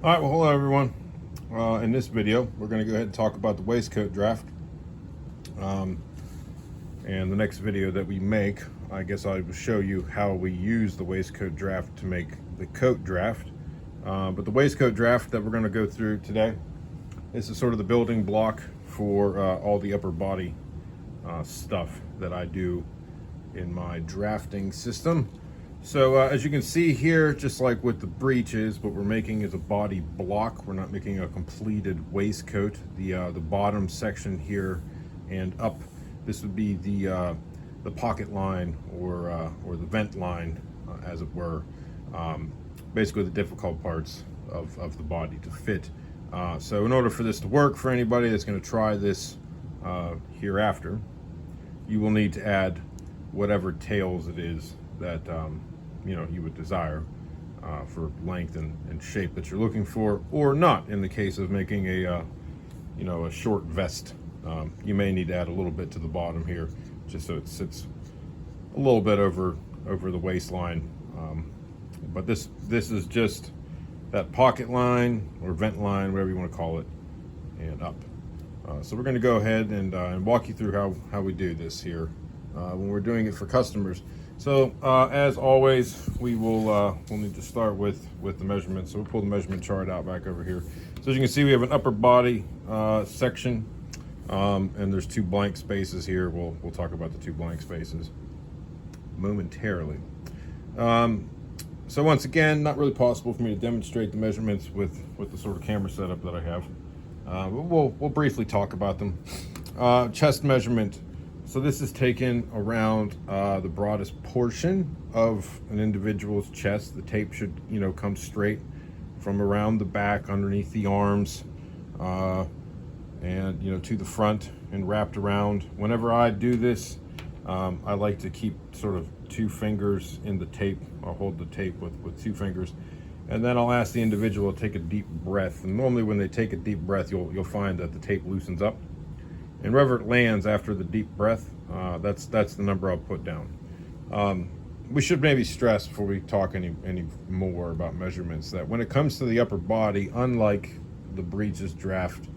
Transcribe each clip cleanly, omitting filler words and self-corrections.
All right, well, hello everyone. In this video, we're going to go ahead and talk about the waistcoat draft. And the next video that we make, I guess I will show you how we use the waistcoat draft to make the coat draft. But the waistcoat draft that we're going to go through today, this is sort of the building block for all the upper body stuff that I do in my drafting system. So as you can see here, just like with the breeches, what we're making is a body block. We're not making a completed waistcoat. The bottom section here and up, this would be the pocket line or the vent line, as it were. Basically the difficult parts of the body to fit. So in order for this to work for anybody that's going to try this hereafter, you will need to add whatever tails it is that you would desire for length and shape that you're looking for, or not. In the case of making a short vest, you may need to add a little bit to the bottom here, just so it sits a little bit over the waistline. But this is just that pocket line or vent line, whatever you want to call it, and up. So we're going to go ahead and walk you through how we do this here when we're doing it for customers. So as always, we'll need to start with the measurements. So we'll pull the measurement chart out back over here. So as you can see, we have an upper body section, and there's two blank spaces here. We'll talk about the two blank spaces momentarily. So once again, not really possible for me to demonstrate the measurements with the sort of camera setup that I have. But we'll briefly talk about them. Chest measurement. So this is taken around the broadest portion of an individual's chest. The tape should, come straight from around the back, underneath the arms, and to the front and wrapped around. Whenever I do this, I like to keep sort of 2 fingers in the tape. I'll hold the tape with 2 fingers, and then I'll ask the individual to take a deep breath. And normally, when they take a deep breath, you'll find that the tape loosens up. And wherever it lands after the deep breath, that's the number I'll put down. We should maybe stress before we talk any more about measurements that when it comes to the upper body, unlike the breeches draft,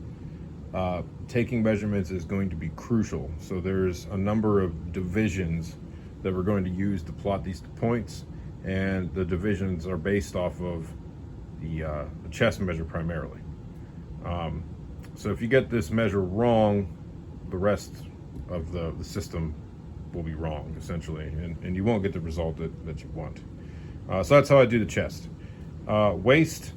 taking measurements is going to be crucial. So there's a number of divisions that we're going to use to plot these points, and the divisions are based off of the chest measure primarily. So if you get this measure wrong, the rest of the system will be wrong, essentially, and you won't get the result that you want. So that's how I do the chest. Waist,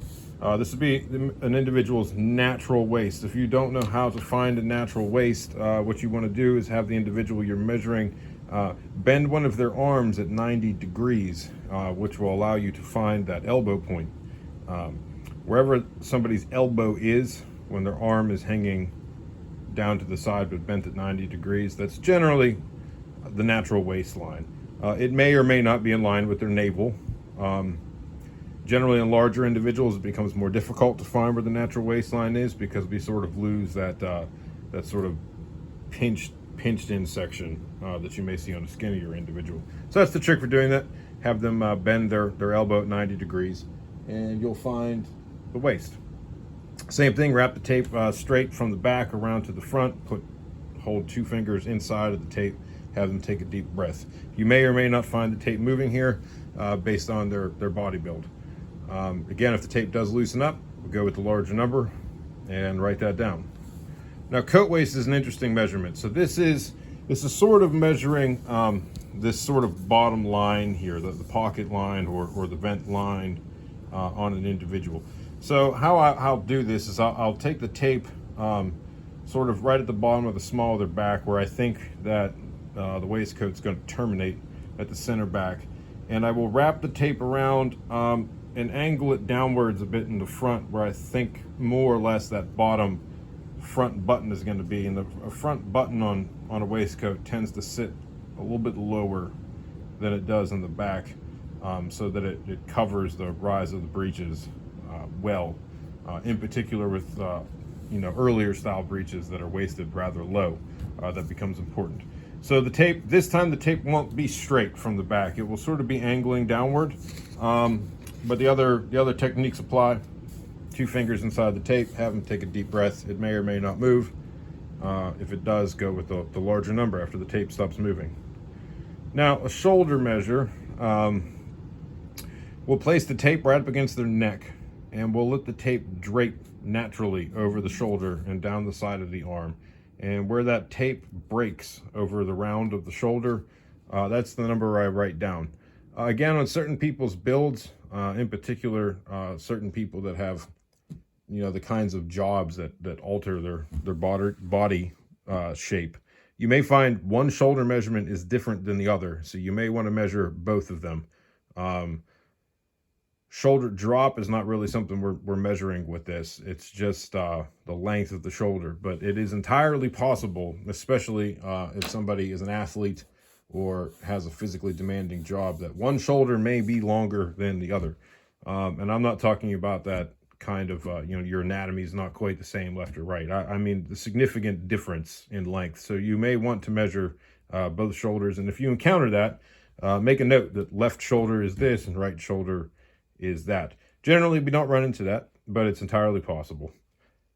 this would be an individual's natural waist. If you don't know how to find a natural waist, what you want to do is have the individual you're measuring bend one of their arms at 90 degrees, which will allow you to find that elbow point. Wherever somebody's elbow is when their arm is hanging down to the side but bent at 90 degrees, that's generally the natural waistline. It may or may not be in line with their navel. Generally in larger individuals, it becomes more difficult to find where the natural waistline is because we sort of lose that sort of pinched in section that you may see on a skinnier individual. So that's the trick for doing that. Have them bend their elbow at 90 degrees and you'll find the waist. Same thing, wrap the tape straight from the back around to the front, hold 2 fingers inside of the tape, have them take a deep breath. You may or may not find the tape moving here based on their body build. Again, if the tape does loosen up, we'll go with the larger number and write that down. Now, coat waist is an interesting measurement. So this is sort of measuring this sort of bottom line here, the pocket line or the vent line on an individual. So how I'll do this is I'll take the tape sort of right at the bottom of the small of their back, where I think that the waistcoat's going to terminate at the center back, and I will wrap the tape around and angle it downwards a bit in the front, where I think more or less that bottom front button is going to be. And the front button on a waistcoat tends to sit a little bit lower than it does in the back, so that it covers the rise of the breeches well, in particular with earlier style breeches that are waisted rather low. That becomes important. So the tape, this time the tape won't be straight from the back. It will sort of be angling downward, but the other techniques apply. 2 fingers inside the tape, have them take a deep breath. It may or may not move. If it does, go with the larger number after the tape stops moving. Now, a shoulder measure, we'll place the tape right up against their neck, and we'll let the tape drape naturally over the shoulder and down the side of the arm. And where that tape breaks over the round of the shoulder, that's the number I write down. Again, on certain people's builds, in particular, certain people that have, the kinds of jobs that alter their body shape, you may find one shoulder measurement is different than the other. So you may want to measure both of them. Shoulder drop is not really something we're measuring with this. It's just the length of the shoulder, but it is entirely possible, especially if somebody is an athlete or has a physically demanding job, that one shoulder may be longer than the other. And I'm not talking about that kind of, your anatomy is not quite the same left or right. I mean the significant difference in length. So you may want to measure both shoulders. And if you encounter that, make a note that left shoulder is this and right shoulder is that. Generally, we don't run into that, but it's entirely possible.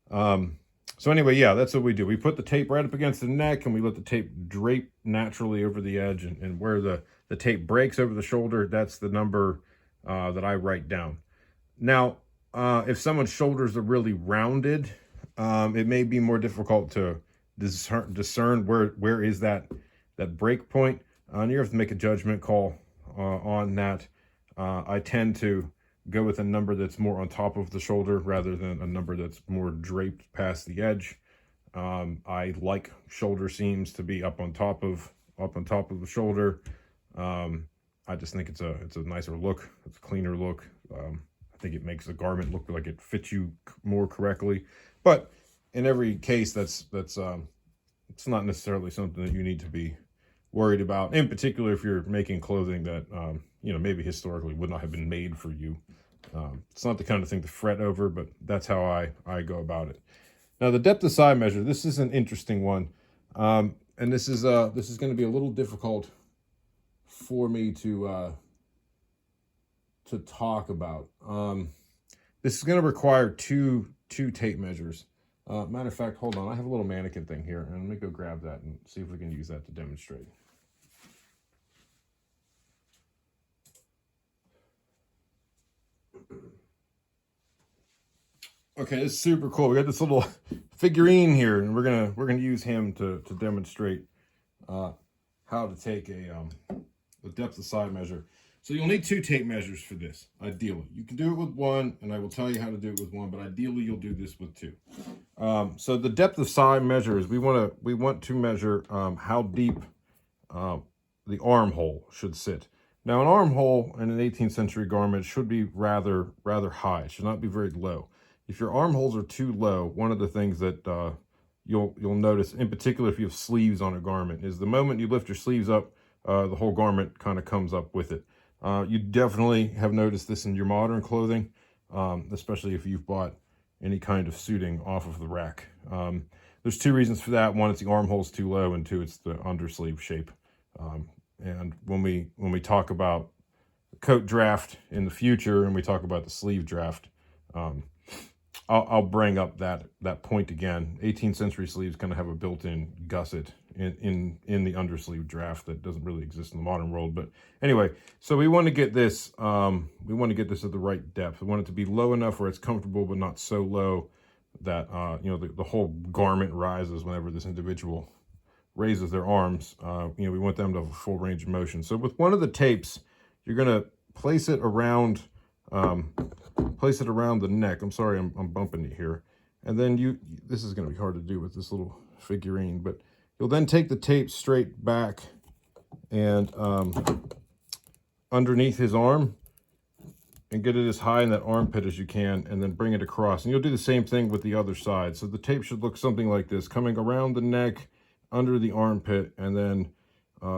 So anyway, yeah, that's what we do. We put the tape right up against the neck, and we let the tape drape naturally over the edge, and where the tape breaks over the shoulder, that's the number that I write down. Now, if someone's shoulders are really rounded, it may be more difficult to discern where is that break point. And you have to make a judgment call on that. I tend to go with a number that's more on top of the shoulder rather than a number that's more draped past the edge. I like shoulder seams to be up on top of the shoulder. I just think it's a nicer look. It's a cleaner look. I think it makes the garment look like it fits you more correctly. But in every case, that's it's not necessarily something that you need to be worried about. In particular, if you're making clothing that maybe historically would not have been made for you. It's not the kind of thing to fret over, but that's how I go about it. Now, the depth of side measure. This is an interesting one, and this is going to be a little difficult for me to talk about. This is going to require two tape measures. Matter of fact, hold on. I have a little mannequin thing here, and let me go grab that and see if we can use that to demonstrate. Okay, this is super cool. We got this little figurine here, and we're gonna use him to demonstrate how to take a depth of side measure. So you'll need 2 tape measures for this, ideally. You can do it with 1, and I will tell you how to do it with 1, but ideally you'll do this with 2. So the depth of side measure is we want to measure how deep the armhole should sit. Now, an armhole in an 18th century garment should be rather high. It should not be very low. If your armholes are too low, one of the things that you'll notice, in particular if you have sleeves on a garment, is the moment you lift your sleeves up, the whole garment kind of comes up with it. You definitely have noticed this in your modern clothing, especially if you've bought any kind of suiting off of the rack. There's 2 reasons for that. 1, it's the armhole's too low, and 2, it's the undersleeve shape. And when we talk about the coat draft in the future, and we talk about the sleeve draft, I'll bring up that point again. 18th century sleeves kind of have a built-in gusset in the undersleeve draft that doesn't really exist in the modern world. But anyway, so we want to get this at the right depth. We want it to be low enough where it's comfortable, but not so low that the whole garment rises whenever this individual raises their arms. We want them to have a full range of motion. So with one of the tapes, you're going to place it around the neck. I'm sorry, I'm bumping it here. And then this is going to be hard to do with this little figurine, but you'll then take the tape straight back and underneath his arm and get it as high in that armpit as you can, and then bring it across. And you'll do the same thing with the other side. So the tape should look something like this, coming around the neck, under the armpit, and then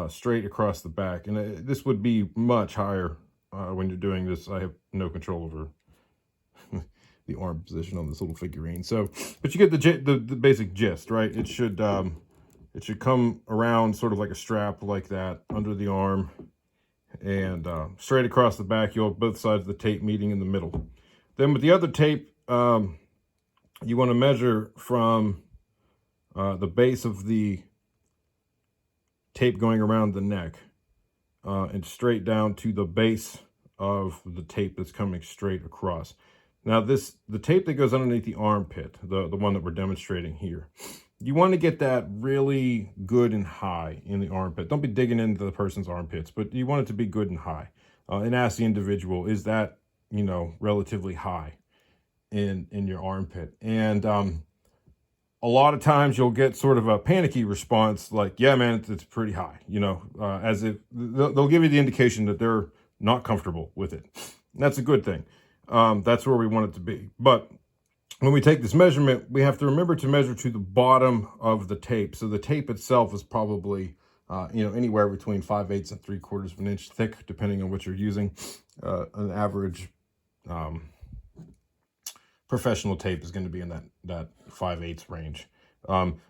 straight across the back. And this would be much higher when you're doing this. I have no control over the arm position on this little figurine. So, but you get the basic gist, right? It should come around sort of like a strap like that under the arm, and straight across the back. You'll have both sides of the tape meeting in the middle. Then with the other tape, you want to measure from the base of the tape going around the neck and straight down to the base of the tape that's coming straight across. Now the tape that goes underneath the armpit, the one that we're demonstrating here, you want to get that really good and high in the armpit. Don't be digging into the person's armpits, but you want it to be good and high. And ask the individual, is that, you know, relatively high in your armpit? And a lot of times you'll get sort of a panicky response like, yeah, man, it's pretty high, you know, as if they'll give you the indication that they're not comfortable with it. And that's a good thing. That's where we want it to be. But when we take this measurement, we have to remember to measure to the bottom of the tape. So the tape itself is probably, you know, anywhere between 5/8 and 3/4 of an inch thick, depending on what you're using. An average professional tape is going to be in that 5/8 range.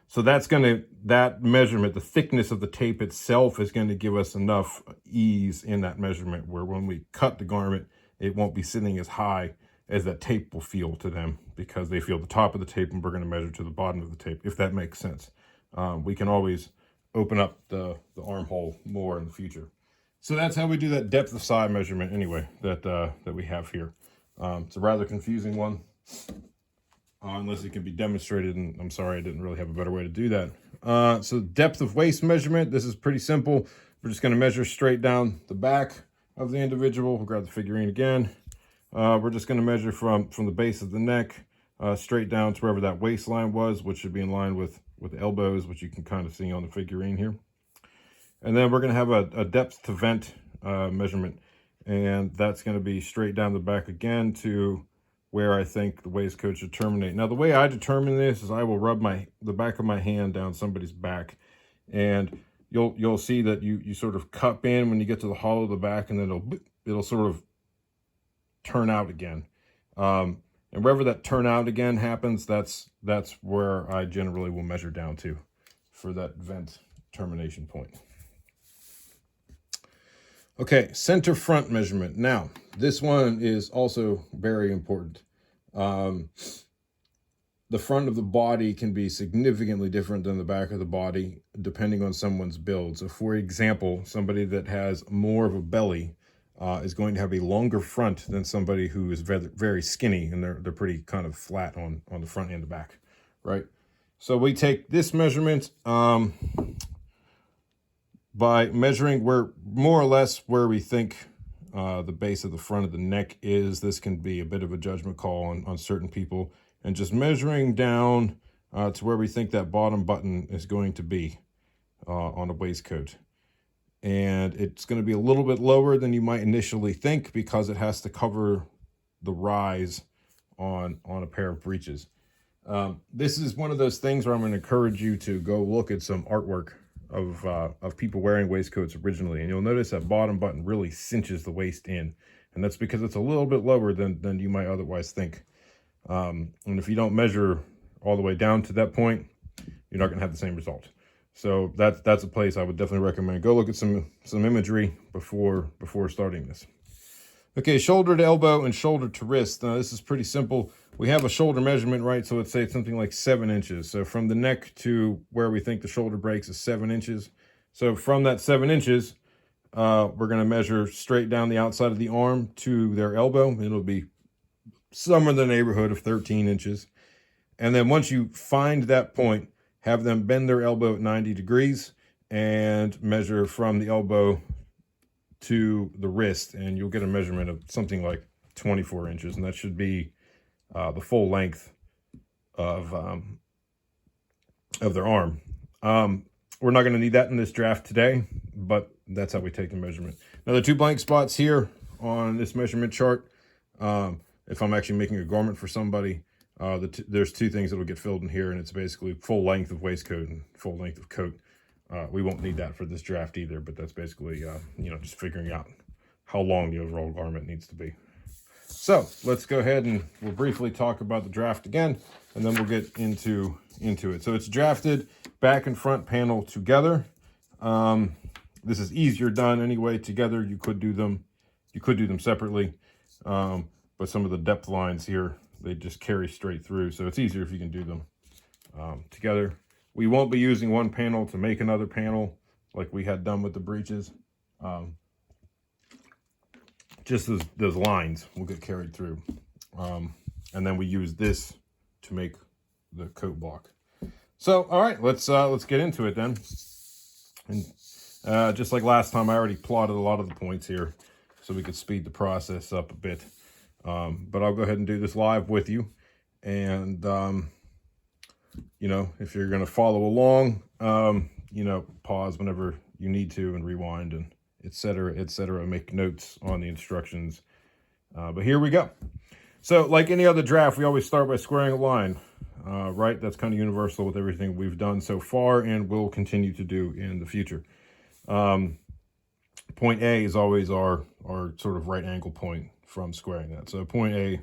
So that measurement, the thickness of the tape itself is going to give us enough ease in that measurement where when we cut the garment, it won't be sitting as high as that tape will feel to them, because they feel the top of the tape and we're going to measure to the bottom of the tape, if that makes sense. We can always open up the armhole more in the future. So that's how we do that depth of side measurement anyway, that we have here. It's a rather confusing one, unless it can be demonstrated, and I'm sorry I didn't really have a better way to do that. So depth of waist measurement, this is pretty simple. We're just going to measure straight down the back of the individual. We'll grab the figurine again. We're just going to measure from the base of the neck straight down to wherever that waistline was, which should be in line with elbows, which you can kind of see on the figurine here. And then we're going to have a depth to vent measurement, and that's going to be straight down the back again to where I think the waistcoat should terminate. Now, the way I determine this is I will rub the back of my hand down somebody's back, and you'll see that you sort of cup in when you get to the hollow of the back, and then it'll sort of turn out again. And wherever that turn out again happens, that's where I generally will measure down to for that vent termination point. Okay, center front measurement. Now, this one is also very important. The front of the body can be significantly different than the back of the body, depending on someone's build. So for example, somebody that has more of a belly is going to have a longer front than somebody who is very, very skinny, and they're pretty kind of flat on the front and the back, right? So we take this measurement by measuring where, more or less, where we think the base of the front of the neck is. This can be a bit of a judgment call on certain people, and just measuring down to where we think that bottom button is going to be on a waistcoat. And it's going to be a little bit lower than you might initially think, because it has to cover the rise on a pair of breeches. This is one of those things where I'm going to encourage you to go look at some artwork of people wearing waistcoats originally, and you'll notice that bottom button really cinches the waist in, and that's because it's a little bit lower than you might otherwise think. And if you don't measure all the way down to that point, you're not going to have the same result. So that's a place I would definitely recommend. Go look at some imagery before starting this. Okay, shoulder to elbow and shoulder to wrist. Now this is pretty simple. We have a shoulder measurement, right? So let's say it's something like 7 inches. So from the neck to where we think the shoulder breaks is 7 inches. So from that 7 inches, we're going to measure straight down the outside of the arm to their elbow. It'll be somewhere in the neighborhood of 13 inches. And then once you find that point, have them bend their elbow at 90 degrees and measure from the elbow to the wrist, and you'll get a measurement of something like 24 inches, and that should be the full length of their arm. We're not going to need that in this draft today, but that's how we take the measurement. Now, the 2 blank spots here on this measurement chart, if I'm actually making a garment for somebody, there's 2 things that will get filled in here, and it's basically full length of waistcoat and full length of coat. We won't need that for this draft either, but that's basically, just figuring out how long the overall garment needs to be. So let's go ahead and we'll briefly talk about the draft again, and then we'll get into it. So it's drafted back and front panel together. This is easier done anyway together. You could do them separately, but some of the depth lines here they just carry straight through. So it's easier if you can do them together. We won't be using one panel to make another panel like we had done with the breeches. Just those lines will get carried through. And then we use this to make the coat block. So, all right, let's get into it then. And just like last time, I already plotted a lot of the points here so we could speed the process up a bit. But I'll go ahead and do this live with you. And, you know, if you're going to follow along, you know, pause whenever you need to and rewind and et cetera, make notes on the instructions. But here we go. So like any other draft, we always start by squaring a line, right? That's kind of universal with everything we've done so far and will continue to do in the future. Point A is always our sort of right angle point from squaring that. So point A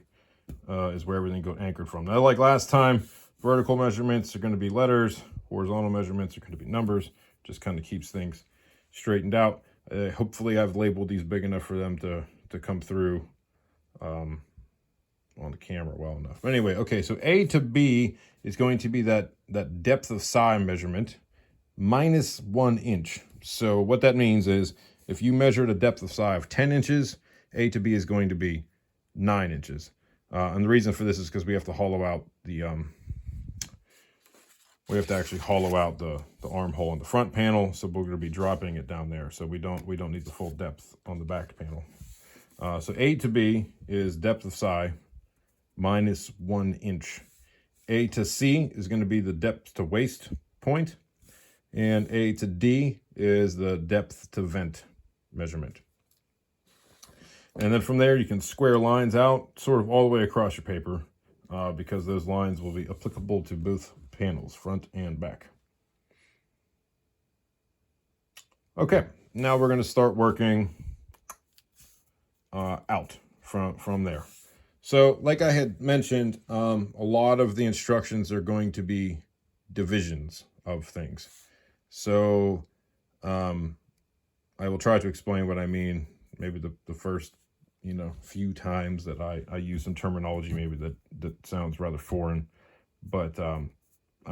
is where everything got anchored from. Now, like last time, vertical measurements are going to be letters, horizontal measurements are going to be numbers. Just kind of keeps things straightened out. Hopefully I've labeled these big enough for them to come through on the camera well enough. Anyway, okay, so A to B is going to be that depth of side measurement minus 1 inch. So what that means is if you measured a depth of side of 10 inches, A to B is going to be 9 inches. And the reason for this is because we have to hollow out the we have to actually hollow out the armhole in the front panel, so we're going to be dropping it down there. So we don't need the full depth on the back panel. So A to B is depth of side minus 1 inch. A to C is going to be the depth to waist point, and A to D is the depth to vent measurement. And then from there, you can square lines out sort of all the way across your paper because those lines will be applicable to both panels, front and back. Okay, now we're going to start working out from there. So like I had mentioned, a lot of the instructions are going to be divisions of things. So I will try to explain what I mean, maybe the first, you know, few times that I use some terminology maybe that sounds rather foreign, but I'm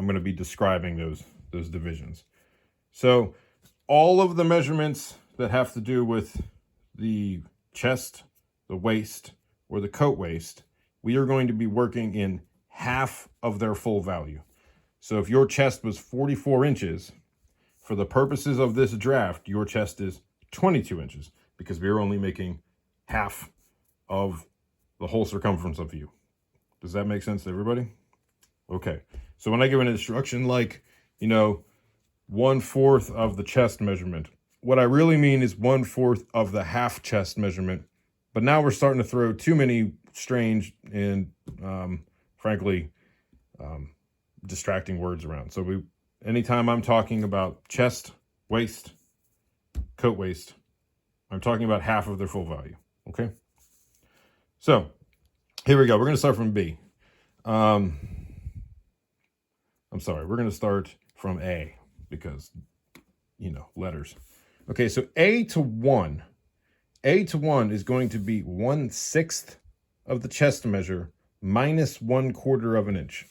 going to be describing those divisions. So all of the measurements that have to do with the chest, the waist, or the coat waist, we are going to be working in half of their full value. So if your chest was 44 inches, for the purposes of this draft, your chest is 22 inches because we are only making half of the whole circumference of you. Does that make sense to everybody? Okay. So when I give an instruction like, you know, 1/4 of the chest measurement, what I really mean is 1/4 of the half chest measurement. But now we're starting to throw too many strange and, frankly, distracting words around. So anytime I'm talking about chest, waist, coat waist, I'm talking about half of their full value. Okay. So here we go. We're going to start from B. I'm sorry. We're going to start from A because, you know, letters. Okay. So A to 1 is going to be 1/6 of the chest measure minus 1/4 of an inch.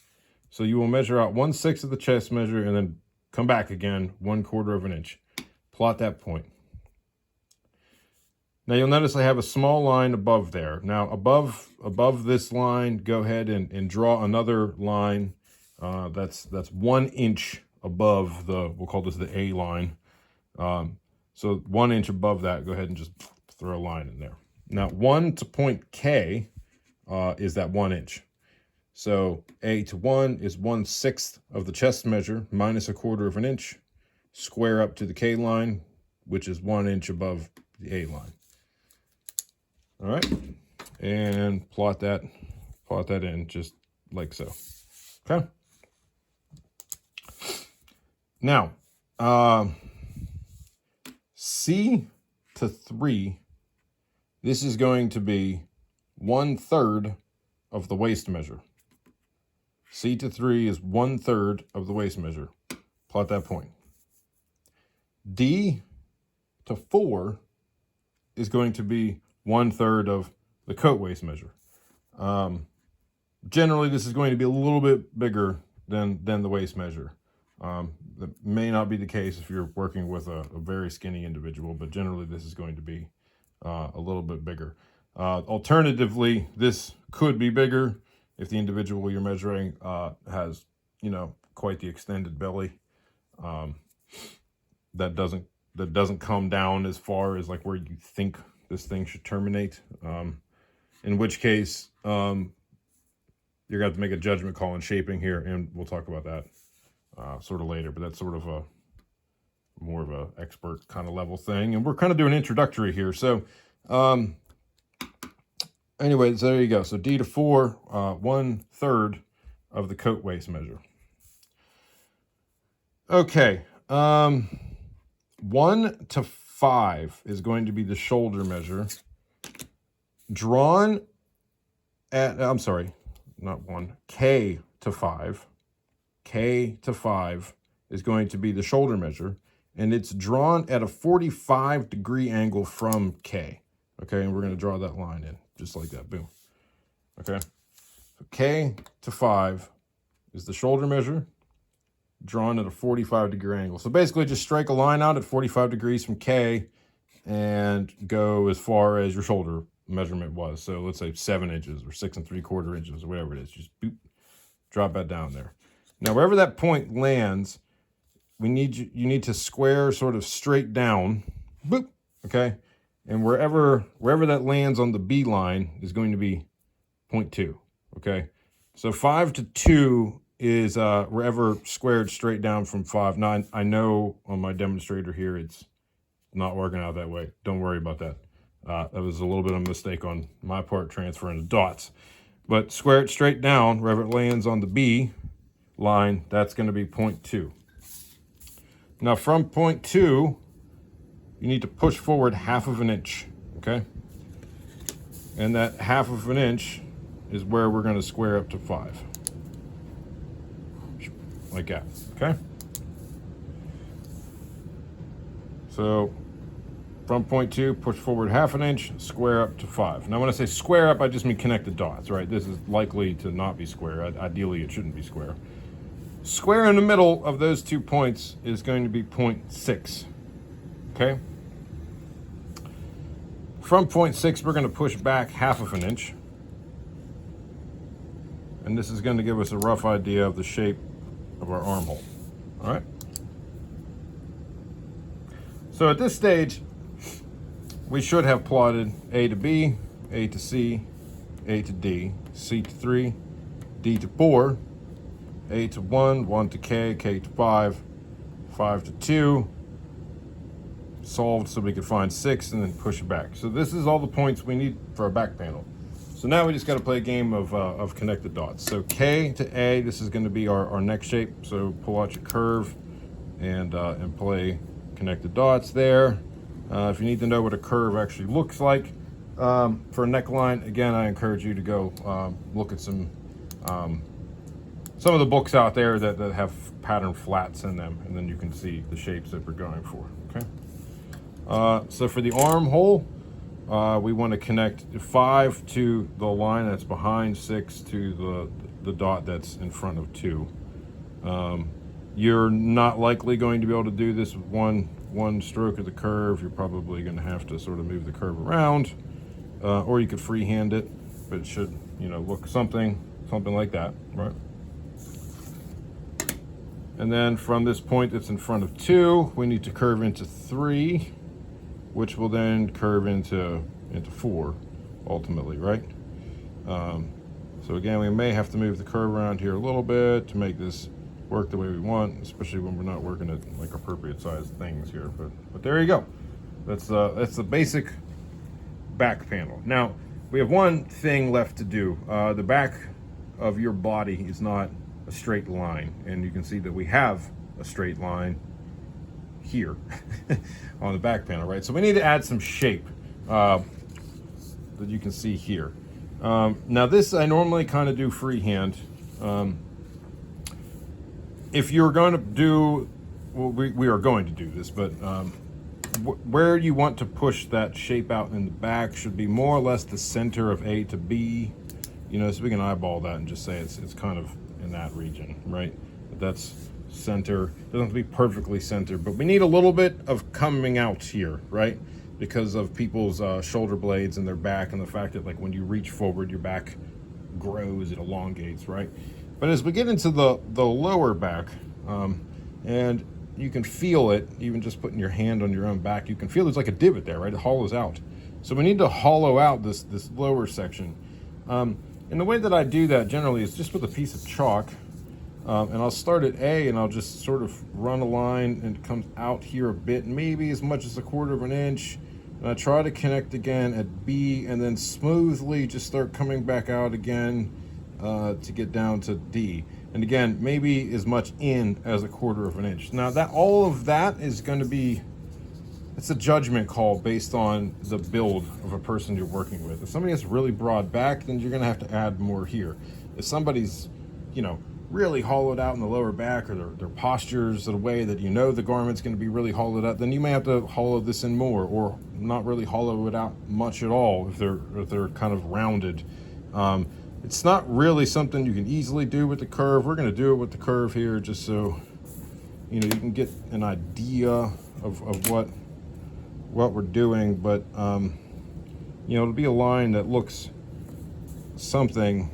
So you will measure out 1/6 of the chest measure and then come back again 1/4 of an inch. Plot that point. Now you'll notice I have a small line above there. Now above this line, go ahead and draw another line that's 1 inch above we'll call this the A line. So 1 inch above that, go ahead and just throw a line in there. Now 1 to point K is that 1 inch. So A to 1 is 1/6 of the chest measure minus 1/4 of an inch. Square up to the K line, which is 1 inch above the A line. All right, and plot that in just like so. Okay. Now, C to 3, this is going to be 1/3 of the waist measure. C to 3 is 1/3 of the waist measure. Plot that point. D to 4 is going to be 1/3 of the coat waist measure. Generally, this is going to be a little bit bigger than the waist measure. That may not be the case if you're working with a very skinny individual, but generally this is going to be a little bit bigger. Alternatively, this could be bigger if the individual you're measuring has, you know, quite the extended belly. That doesn't come down as far as like where you think this thing should terminate. In which case, you're going to have to make a judgment call on shaping here, and we'll talk about that sort of later. But that's sort of a more of a expert kind of level thing, and we're kind of doing introductory here. So, anyways, there you go. So D to 4, 1/3 of the coat waist measure. Okay, 1 to 5 is going to be the shoulder measure, drawn at, I'm sorry, not 1, K to 5. K to 5 is going to be the shoulder measure, and it's drawn at a 45-degree angle from K. Okay, and we're going to draw that line in, just like that, boom. Okay, so K to 5 is the shoulder measure, drawn at a 45-degree angle. So basically just strike a line out at 45 degrees from K and go as far as your shoulder measurement was. So let's say 7 inches or 6 3/4 inches or whatever it is. Just boop, drop that down there. Now wherever that point lands, you need to square sort of straight down, boop, okay? And wherever that lands on the B line is going to be 0.2, okay? So 5 to 2 is wherever squared straight down from 5. Now, I know on my demonstrator here, it's not working out that way. Don't worry about that. That was a little bit of a mistake on my part transferring the dots. But square it straight down, wherever it lands on the B line, that's going to be 0.2. Now from 0.2, you need to push forward 1/2 inch, okay? And that 1/2 inch is where we're going to square up to 5. Like that, okay? So from 0.2, push forward 1/2 inch, square up to 5. Now when I say square up, I just mean connect the dots, right? This is likely to not be square. Ideally, it shouldn't be square. Square in the middle of those 2 points is going to be 0.6, okay? From 0.6, we're going to push back 1/2 inch. And this is going to give us a rough idea of the shape of our armhole, all right? So at this stage, we should have plotted A to B, A to C, A to D, C to 3, D to 4, A to 1, 1 to K, K to 5, 5 to 2, solved so we could find 6 and then push it back. So this is all the points we need for our back panel. So now we just got to play a game of connect the dots. So K to A, this is going to be our neck shape. So pull out your curve and play connect the dots there. If you need to know what a curve actually looks like for a neckline, again, I encourage you to go look at some of the books out there that have pattern flats in them, and then you can see the shapes that we're going for, okay? So for the armhole, we want to connect 5 to the line that's behind 6 to the dot that's in front of 2. You're not likely going to be able to do this with one stroke of the curve. You're probably going to have to sort of move the curve around, or you could freehand it, but it should, you know, look something like that, right? And then from this point that's in front of 2, we need to curve into 3, which will then curve into 4 ultimately, right? So again, we may have to move the curve around here a little bit to make this work the way we want, especially when we're not working at like appropriate sized things here. But there you go. That's the basic back panel. Now we have one thing left to do. The back of your body is not a straight line, and you can see that we have a straight line here on the back panel, right? So we need to add some shape that you can see here. Now this I normally kind of do freehand. If you're going to do, well, we are going to do this, but where you want to push that shape out in the back should be more or less the center of A to B, You know, so we can eyeball that and just say it's kind of in that region, right? But that's center. Doesn't have to be perfectly centered, but we need a little bit of coming out here, right? Because of people's shoulder blades and their back, and the fact that, like, when you reach forward, your back grows, it elongates, right? But as we get into the lower back, and you can feel it, even just putting your hand on your own back, you can feel there's like a divot there, right? It hollows out. So we need to hollow out this lower section. And the way that I do that generally is just with a piece of chalk, and I'll start at A, and I'll just sort of run a line, and it comes out here a bit, maybe as much as 1/4 of an inch. And I try to connect again at B, and then smoothly just start coming back out again to get down to D. And again, maybe as much in as 1/4 of an inch. Now, that all of that is going to be, it's a judgment call based on the build of a person you're working with. If somebody has really broad back, then you're going to have to add more here. If somebody's, you know, really hollowed out in the lower back, or their postures in a way that you know the garment's going to be really hollowed out, then you may have to hollow this in more, or not really hollow it out much at all if they're kind of rounded. It's not really something you can easily do with the curve. We're going to do it with the curve here, just so you know you can get an idea of what we're doing. But you know, it'll be a line that looks something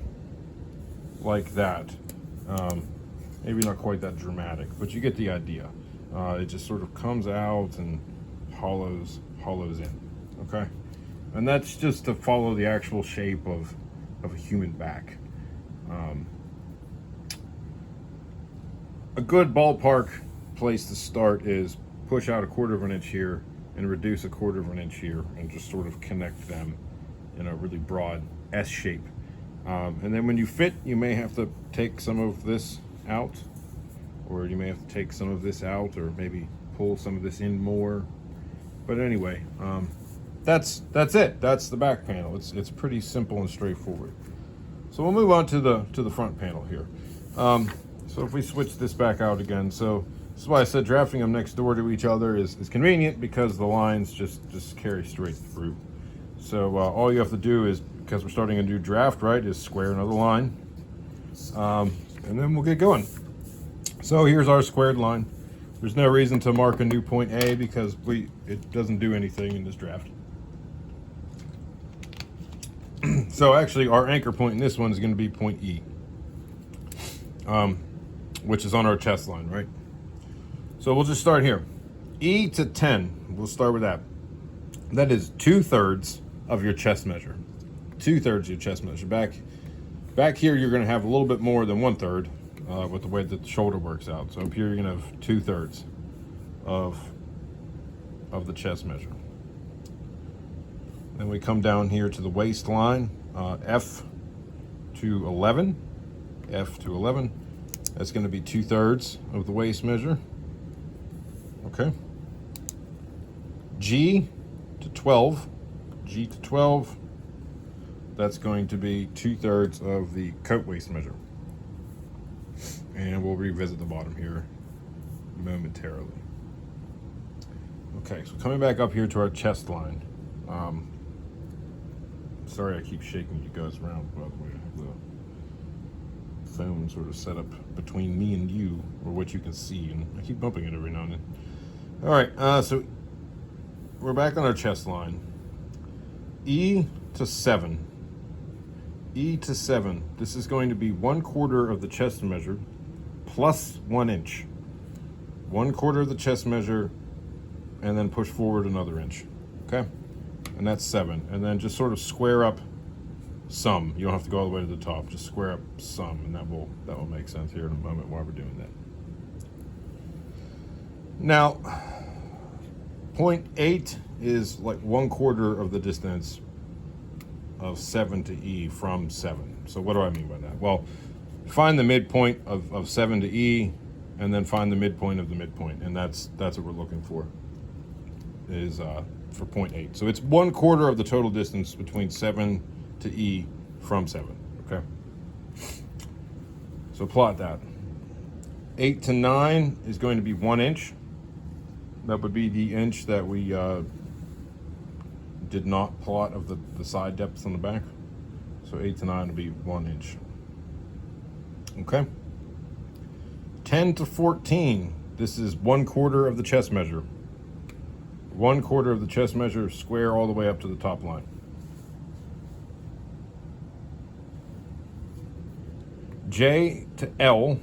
like that. Maybe not quite that dramatic, but you get the idea. It just sort of comes out and hollows in, okay? And that's just to follow the actual shape of a human back. A good ballpark place to start is push out 1/4 of an inch here and reduce 1/4 of an inch here, and just sort of connect them in a really broad S shape. And then when you fit, you may have to take some of this out, or you may have to take some of this out, or maybe pull some of this in more. But anyway, that's it. That's the back panel. It's pretty simple and straightforward. So we'll move on to the front panel here. So if we switch this back out again, so this is why I said drafting them next door to each other is convenient, because the lines just carry straight through. So all you have to do is, because we're starting a new draft, right, is square another line, and then we'll get going. So here's our squared line. There's no reason to mark a new point A, because it doesn't do anything in this draft. So actually, our anchor point in this one is going to be point E, which is on our chest line, right? So we'll just start here. E to 10, we'll start with that. That is 2/3 of your chest measure. 2/3 of your chest measure. Back here, you're going to have a little bit more than 1/3 with the way that the shoulder works out. So up here, you're going to have 2/3 of the chest measure. Then we come down here to the waistline, F to 11. F to 11. That's going to be 2/3 of the waist measure. Okay. G to 12. G to 12. That's going to be 2/3 of the coat waist measure. And we'll revisit the bottom here momentarily. Okay, so coming back up here to our chest line. Sorry I keep shaking you guys around, by the way. I have the phone sort of set up between me and you, or what you can see, and I keep bumping it every now and then. All right, so we're back on our chest line. E to 7. E to 7. This is going to be 1/4 of the chest measure plus 1 inch. 1/4 of the chest measure, and then push forward another inch. Okay? And that's 7. And then just sort of square up some. You don't have to go all the way to the top. Just square up some, and that will make sense here in a moment while we're doing that. Now, point 8 is like 1/4 of the distance of 7 to E from 7. So what do I mean by that? Well, find the midpoint of 7 to E, and then find the midpoint of the midpoint, and that's what we're looking for, is for point 8. So it's 1/4 of the total distance between 7 to E from 7. Okay. So plot that. 8 to 9 is going to be 1 inch. That would be the inch that we did not plot of the side depths on the back. So 8 to 9 will be 1 inch. Okay. 10 to 14. This is 1/4 of the chest measure. 1/4 of the chest measure, square all the way up to the top line. J to L.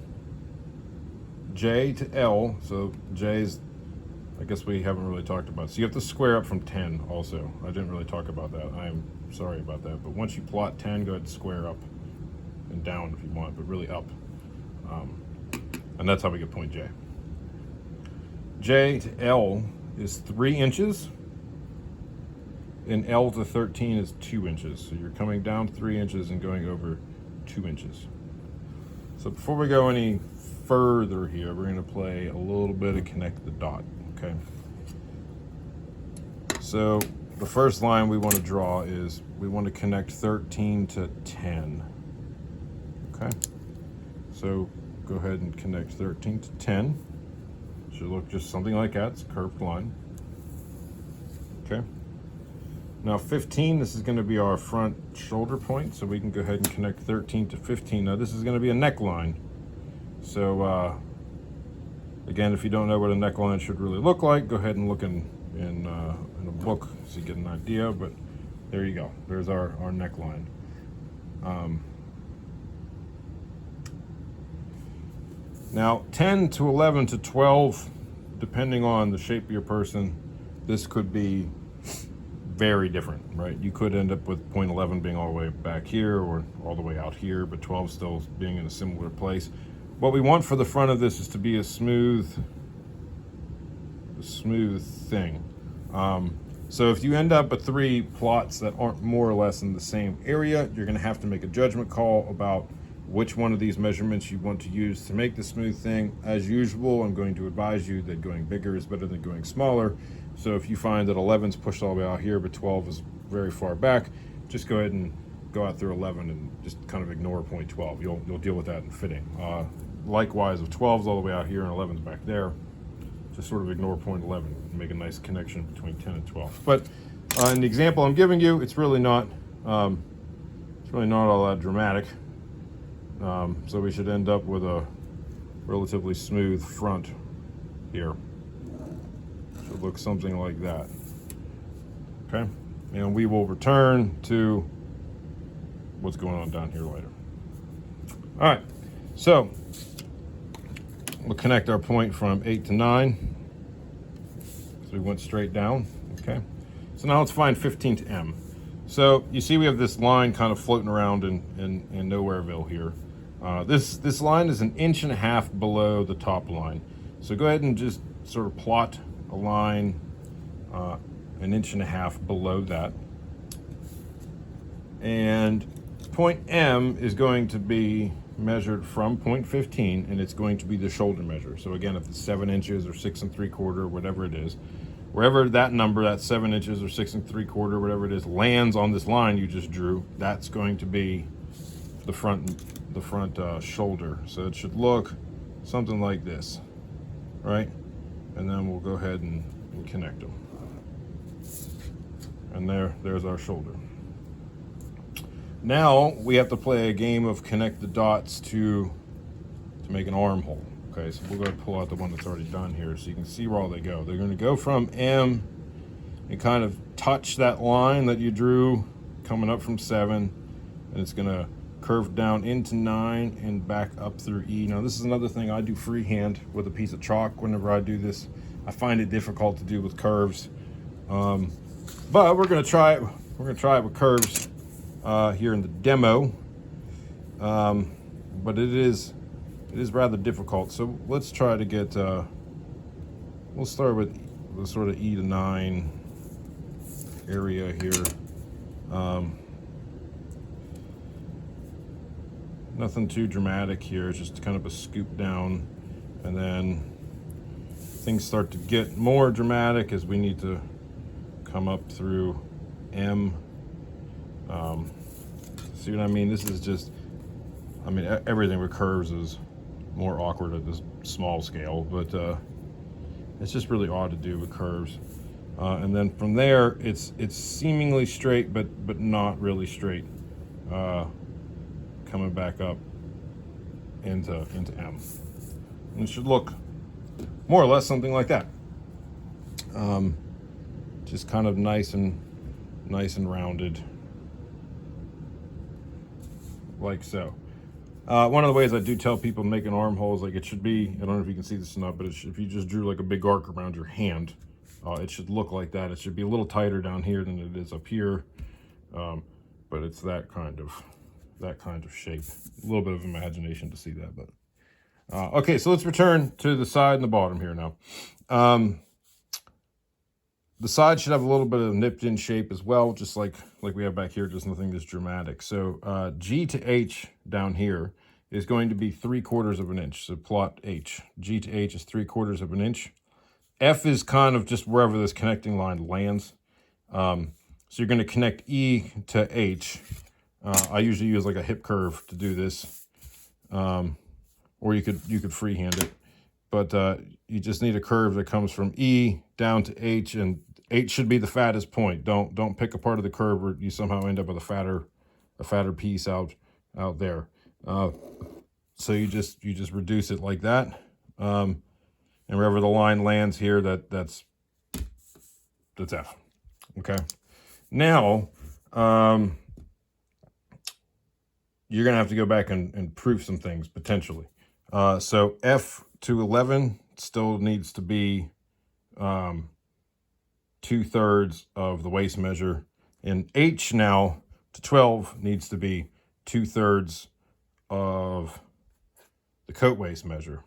J to L. So J's, I guess we haven't really talked about. So you have to square up from 10 also. I didn't really talk about that. I am sorry about that. But once you plot 10, go ahead and square up and down if you want, but really up. And that's how we get point J. J to L is 3 inches, and L to 13 is 2 inches. So you're coming down 3 inches and going over 2 inches. So before we go any further here, we're going to play a little bit of connect the dot, okay? So the first line we want to draw is we want to connect 13 to 10, okay? So go ahead and connect 13 to 10. Should look just something like that. It's a curved line. Okay. Now 15, this is going to be our front shoulder point, so we can go ahead and connect 13 to 15. Now this is going to be a neckline. So again, if you don't know what a neckline should really look like, go ahead and look in a book so you get an idea. But there you go. There's our neckline. Now 10 to 11 to 12, depending on the shape of your person, this could be very different, right? You could end up with point 11 being all the way back here or all the way out here, but 12 still being in a similar place. What we want for the front of this is to be a smooth thing. So if you end up with 3 plots that aren't more or less in the same area, you're going to have to make a judgment call about which one of these measurements you want to use to make the smooth thing. As usual, I'm going to advise you that going bigger is better than going smaller. So if you find that 11's pushed all the way out here, but 12 is very far back, just go ahead and go out through 11 and just kind of ignore point 12. You'll deal with that in fitting. Likewise, if 12's all the way out here and 11's back there, just sort of ignore point 11 and make a nice connection between 10 and 12. But in the example I'm giving you, it's really not all that dramatic. So we should end up with a relatively smooth front here. Should look something like that. Okay, and we will return to what's going on down here later. All right, so we'll connect our point from 8 to 9. So we went straight down. Okay, so now let's find 15 to M. So you see we have this line kind of floating around in Nowhereville here. This line is 1.5 inches below the top line. So go ahead and just sort of plot a line 1.5 inches below that. And point M is going to be measured from point 15, and it's going to be the shoulder measure. So again, if it's 7 inches or 6 3/4, whatever it is, wherever that number, that 7 inches or 6 3/4, whatever it is, lands on this line you just drew, that's going to be the front shoulder. So it should look something like this, right? And then we'll go ahead and connect them. And there's our shoulder. Now we have to play a game of connect the dots to make an armhole. Okay, so we'll go ahead and pull out the one that's already done here so you can see where all they go. They're going to go from M and kind of touch that line that you drew coming up from 7, and it's going to curve down into 9 and back up through E. Now this is another thing I do freehand with a piece of chalk whenever I do this. I find it difficult to do with curves, but we're going to try it. We're going to try it with curves here in the demo, but it is rather difficult. So let's try to get. We'll start with the sort of E to 9 area here. Nothing too dramatic here, it's just kind of a scoop down, and then things start to get more dramatic as we need to come up through M. See what I mean? This is just, I mean, everything with curves is more awkward at this small scale, but it's just really odd to do with curves. And then from there, it's seemingly straight, but not really straight. coming back up into M. And it should look more or less something like that. Just kind of nice and rounded, like so. One of the ways I do tell people making armholes, like it should be, I don't know if you can see this or not, but if you just drew like a big arc around your hand, it should look like that. It should be a little tighter down here than it is up here, but it's that kind of shape. A little bit of imagination to see that, but okay. So let's return to the side and the bottom here now. The side should have a little bit of nipped in shape as well, just like we have back here, just nothing that's dramatic. So G to H down here is going to be 3/4 of an inch. So plot H. G to H is 3/4 of an inch. F is kind of just wherever this connecting line lands. So you're going to connect E to H. I usually use like a hip curve to do this, or you could freehand it. But you just need a curve that comes from E down to H, and H should be the fattest point. Don't pick a part of the curve where you somehow end up with a fatter piece out there. So you just reduce it like that, and wherever the line lands here, that's F. Okay. Now you're gonna have to go back and proof some things potentially. So F to 11 still needs to be 2/3 of the waist measure, and H now to 12 needs to be 2/3 of the coat waist measure.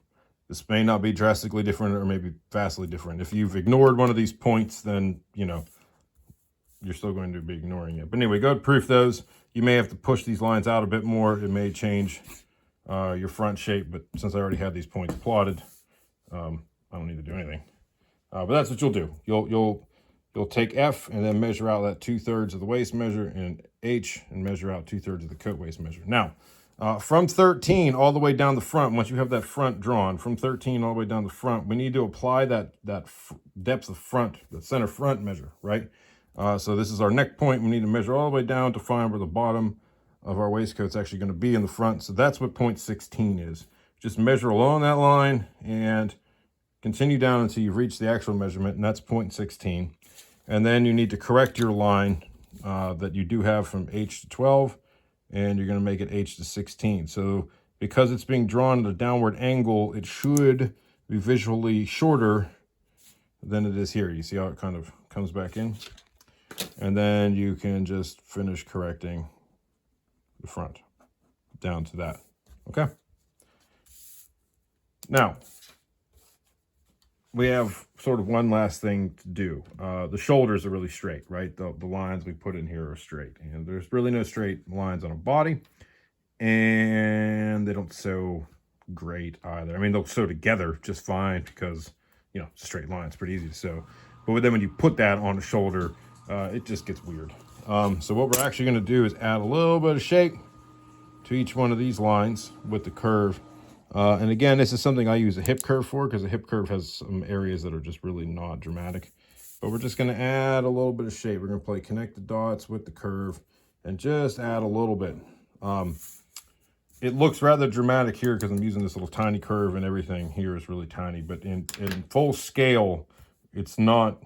This may not be drastically different, or maybe vastly different. If you've ignored one of these points, then you're still going to be ignoring it. But anyway, go ahead and proof those. You may have to push these lines out a bit more. It may change your front shape, but since I already had these points plotted, I don't need to do anything. But that's what you'll do. You'll take F and then measure out that 2/3 of the waist measure, and H and measure out 2/3 of the coat waist measure. Now, from 13 all the way down the front, once you have that front drawn, from 13 all the way down the front, we need to apply that depth of front, the center front measure, right? So this is our neck point. We need to measure all the way down to find where the bottom of our waistcoat's actually going to be in the front. So that's what point 16 is. Just measure along that line and continue down until you've reached the actual measurement, and that's point 16. And then you need to correct your line that you do have from H to 12, and you're going to make it H to 16. So because it's being drawn at a downward angle, it should be visually shorter than it is here. You see how it kind of comes back in? And then you can just finish correcting the front down to that. Okay. Now, we have sort of one last thing to do. The shoulders are really straight, right? The lines we put in here are straight, and there's really no straight lines on a body, and they don't sew great either. I mean, they'll sew together just fine because, straight lines, pretty easy to sew. But then when you put that on a shoulder, it just gets weird. So what we're actually going to do is add a little bit of shape to each one of these lines with the curve. And again, this is something I use a hip curve for, because a hip curve has some areas that are just really not dramatic. But we're just going to add a little bit of shape. We're going to play connect the dots with the curve and just add a little bit. It looks rather dramatic here because I'm using this little tiny curve, and everything here is really tiny. But in full scale, it's not.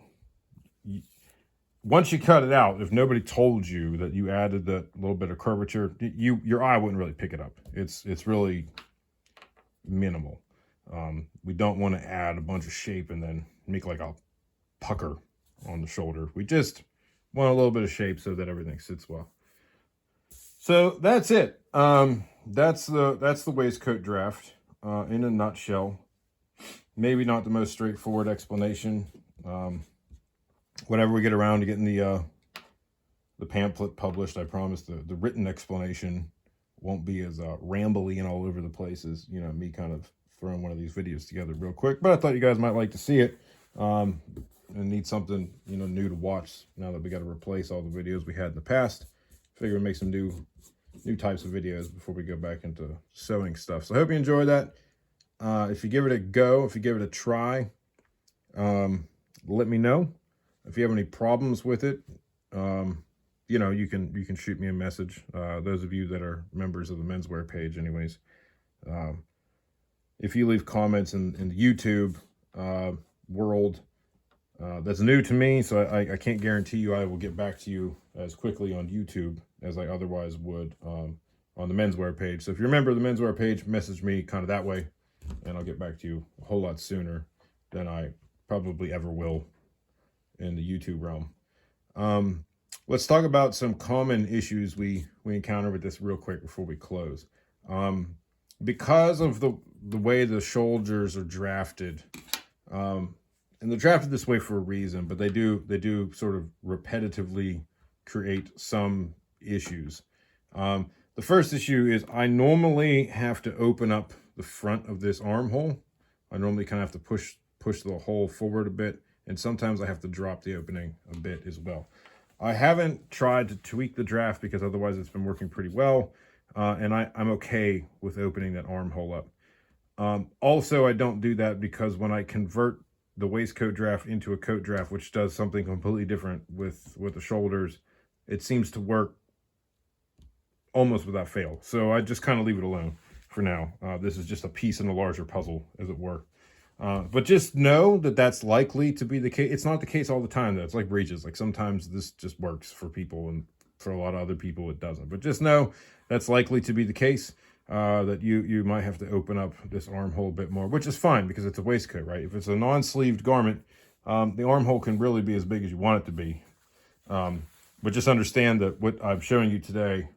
Once you cut it out, if nobody told you that you added that little bit of curvature, your eye wouldn't really pick it up. It's really minimal. We don't want to add a bunch of shape and then make like a pucker on the shoulder. We just want a little bit of shape so that everything sits well. So that's it. That's the waistcoat draft in a nutshell. Maybe not the most straightforward explanation. Whenever we get around to getting the pamphlet published, I promise the written explanation won't be as rambly and all over the place as, me kind of throwing one of these videos together real quick. But I thought you guys might like to see it and need something, new to watch now that we got to replace all the videos we had in the past. Figure we'd make some new types of videos before we go back into sewing stuff. So I hope you enjoy that. If you give it a go, if you give it a try, let me know. If you have any problems with it, you know, you can shoot me a message. Those of you that are members of the menswear page, anyways. If you leave comments in the YouTube world, that's new to me, so I can't guarantee you I will get back to you as quickly on YouTube as I otherwise would on the menswear page. So if you're a member of the menswear page, message me kind of that way, and I'll get back to you a whole lot sooner than I probably ever will in the YouTube realm. Let's talk about some common issues we encounter with this real quick before we close. Because of the way the shoulders are drafted, and they're drafted this way for a reason, but they do sort of repetitively create some issues. The first issue is I normally have to open up the front of this armhole. I normally kind of have to push the hole forward a bit, and sometimes I have to drop the opening a bit as well. I haven't tried to tweak the draft because otherwise it's been working pretty well, and I'm okay with opening that armhole up. Also, I don't do that because when I convert the waistcoat draft into a coat draft, which does something completely different with the shoulders, it seems to work almost without fail. So I just kind of leave it alone for now. This is just a piece in a larger puzzle, as it were. But just know that that's likely to be the case. It's not the case all the time, though. It's like breeches. Like sometimes this just works for people, and for a lot of other people it doesn't. But just know that's likely to be the case. That you might have to open up this armhole a bit more, which is fine because it's a waistcoat, right? If it's a non-sleeved garment, the armhole can really be as big as you want it to be. But just understand that what I'm showing you today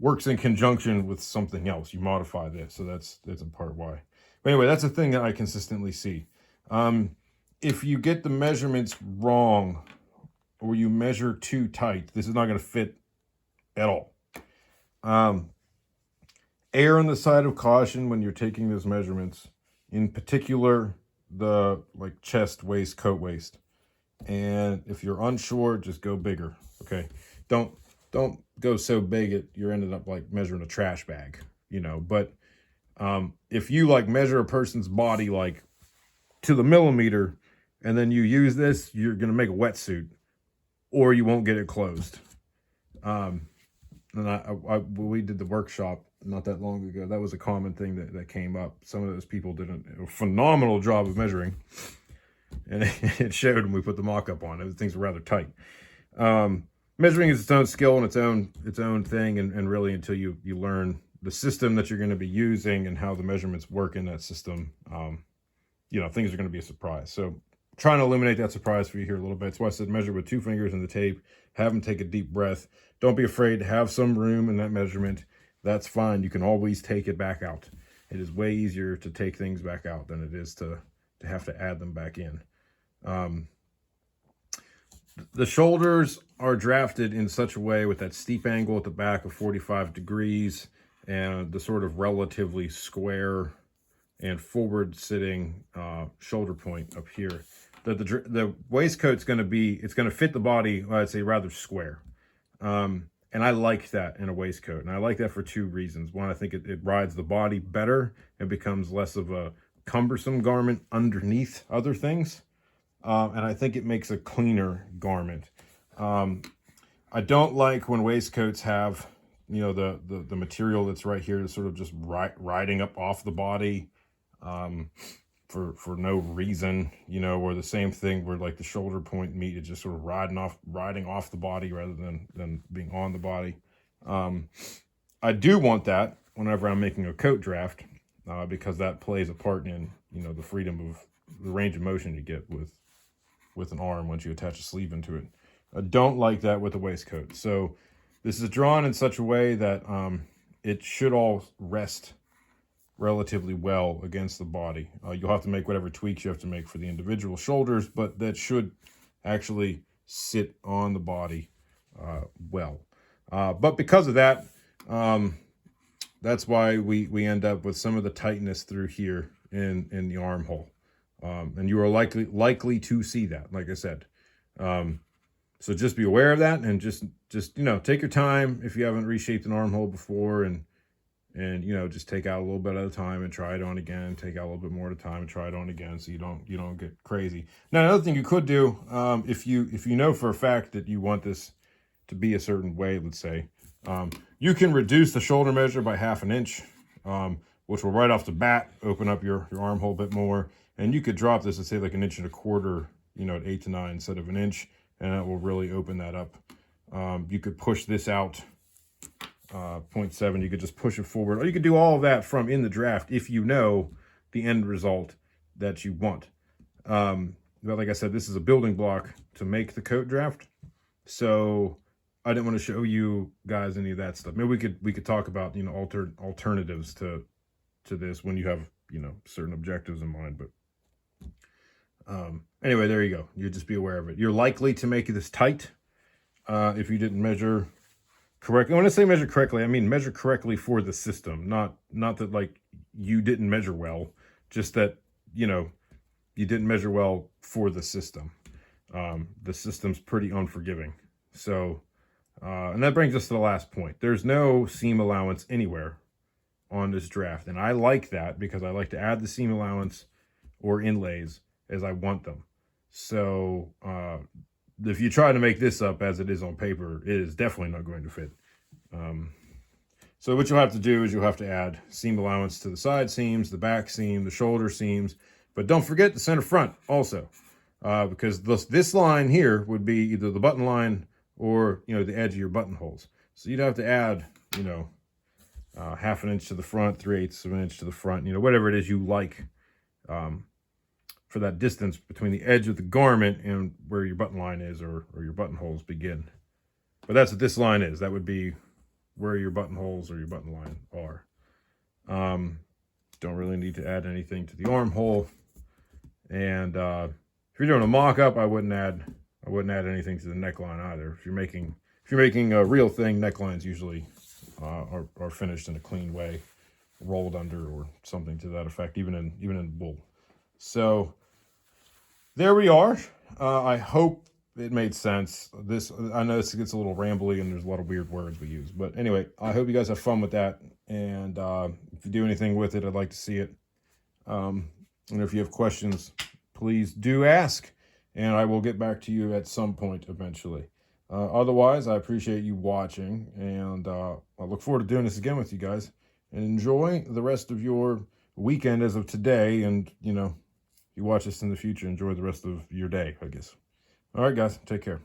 works in conjunction with something else. You modify this, so that's a part why. But anyway, that's a thing that I consistently see. If you get the measurements wrong or you measure too tight, this is not going to fit at all. Err on the side of caution when you're taking those measurements, in particular the like chest, waist, coat, waist. And if you're unsure, just go bigger. Okay, don't go so big you're ended up like measuring a trash bag, you know. But if you like measure a person's body like to the millimeter and then you use this, you're gonna make a wetsuit, or you won't get it closed. And we did the workshop not that long ago. That was a common thing that came up. Some of those people did a phenomenal job of measuring, and it showed when we put the mock-up on. Things were rather tight. Measuring is its own skill and its own thing, and really until you learn the system that you're going to be using and how the measurements work in that system, you know, things are going to be a surprise. So trying to eliminate that surprise for you here a little bit. That's why I said measure with 2 fingers in the tape. Have them take a deep breath. Don't be afraid to have some room in that measurement. That's fine. You can always take it back out. It is way easier to take things back out than it is to have to add them back in. The shoulders are drafted in such a way with that steep angle at the back of 45 degrees and the sort of relatively square and forward sitting shoulder point up here, that the waistcoat's going to be, it's going to fit the body, I'd say, rather square. And I like that in a waistcoat. And I like that for 2 reasons. One, I think it rides the body better and becomes less of a cumbersome garment underneath other things. And I think it makes a cleaner garment. I don't like when waistcoats have, you know, the material that's right here is sort of just riding up off the body for no reason, you know, or the same thing where like the shoulder point meat is just sort of riding off the body rather than being on the body. I do want that whenever I'm making a coat draft, because that plays a part in, you know, the freedom of the range of motion you get with an arm once you attach a sleeve into it. I don't like that with a waistcoat. So this is drawn in such a way that it should all rest relatively well against the body. You'll have to make whatever tweaks you have to make for the individual shoulders, but that should actually sit on the body well. But because of that, that's why we end up with some of the tightness through here in the armhole. And you are likely to see that, like I said. So just be aware of that, and just you know, take your time if you haven't reshaped an armhole before, and you know, just take out a little bit at a time and try it on again. Take out a little bit more at a time and try it on again, so you don't get crazy. Now, another thing you could do, if you know for a fact that you want this to be a certain way, let's say. You can reduce the shoulder measure by 1/2 inch, which will right off the bat open up your armhole a bit more. And you could drop this, let's say like 1.25 inches, you know, at 8 to 9 instead of 1 inch, and that will really open that up. You could push this out 0.7. You could just push it forward, or you could do all of that from in the draft if you know the end result that you want. But like I said, this is a building block to make the coat draft, so I didn't want to show you guys any of that stuff. Maybe we could talk about, you know, alternatives to this when you have, you know, certain objectives in mind. But anyway, there you go. You just be aware of it. You're likely to make this tight if you didn't measure correctly. When I say measure correctly, I mean measure correctly for the system, not that like you didn't measure well, just that, you know, you didn't measure well for the system. The system's pretty unforgiving. So, and that brings us to the last point. There's no seam allowance anywhere on this draft. And I like that because I like to add the seam allowance or inlays as I want them. So, if you try to make this up as it is on paper, it is definitely not going to fit. So what you'll have to do is you'll have to add seam allowance to the side seams, the back seam, the shoulder seams, but don't forget the center front also, because this line here would be either the button line or, you know, the edge of your buttonholes. So you'd have to add, you know, 1/2 inch to the front, 3/8 of an inch to the front, you know, whatever it is you like, for that distance between the edge of the garment and where your button line is, or your buttonholes begin. But that's what this line is. That would be where your buttonholes or your button line are. Don't really need to add anything to the armhole. And if you're doing a mock-up, I wouldn't add anything to the neckline either. If you're making a real thing, necklines usually are finished in a clean way, rolled under or something to that effect, even in wool. So there we are. I hope it made sense. I know this gets a little rambly and there's a lot of weird words we use, but anyway, I hope you guys have fun with that. And if you do anything with it, I'd like to see it. And if you have questions, please do ask, and I will get back to you at some point eventually. Otherwise, I appreciate you watching, and I look forward to doing this again with you guys. And enjoy the rest of your weekend as of today, and, you know, if you watch this in the future, enjoy the rest of your day, I guess. All right, guys, take care.